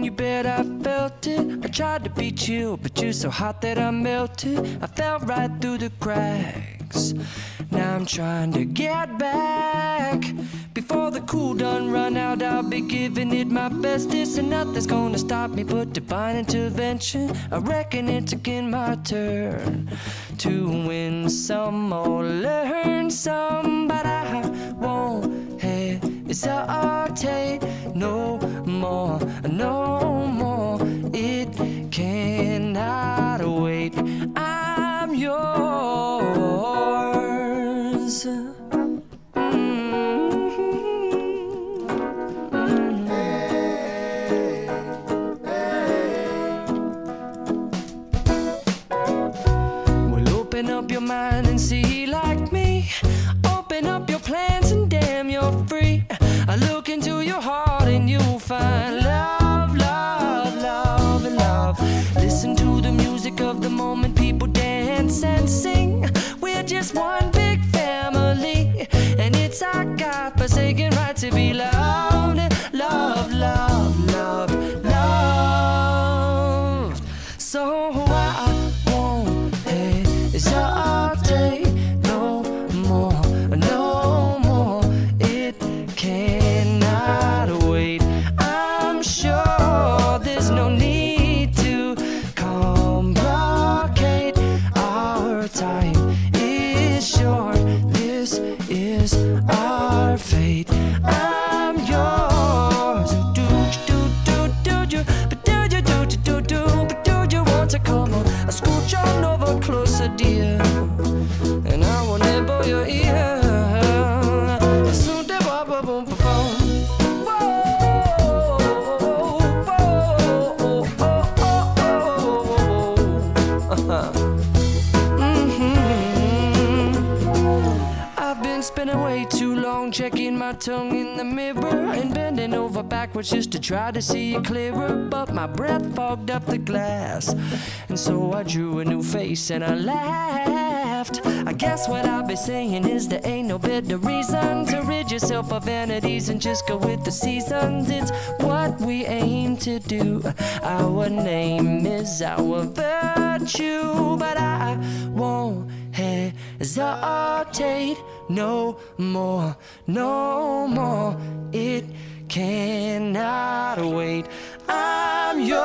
you bet I felt it. I tried to be chill, but you're so hot that I melted. I fell right through the cracks. Now I'm trying to get back. Before the cool done run out, I'll be giving it my bestest, and nothing's gonna stop me but divine intervention. I reckon it's again my turn to win some or learn some, but I won't hesitate no more, no more. It cannot wait. I'm yours. Open up your mind and see like me. Open up your plans and damn, you're free. I look into your heart and you'll find love, love, love, and love. Listen to the music of the moment, people dance and sing. We're just one big family, and it's our God-forsaken right to be loved. Love, love, love, loved. So I won't hesitate no more, no more. It cannot wait. I'm sure there's no need to complicate. Our time is short. This is our fate. I'm yours. Do you, but do you, but do you want to come on? I scooch on over closer, dear, and I will nibble your ear. I've been spending way too long checking my tongue in the mirror and bending over backwards just to try to see it clearer, but my breath fogged up the glass, and so I drew a new face and I laughed. I guess what I'll be saying is there ain't no better reason to rid yourself of vanities and just go with the seasons. It's what we aim to do. Our name is our virtue, but I won't hesitate no more, no more. It cannot wait. I'm yours.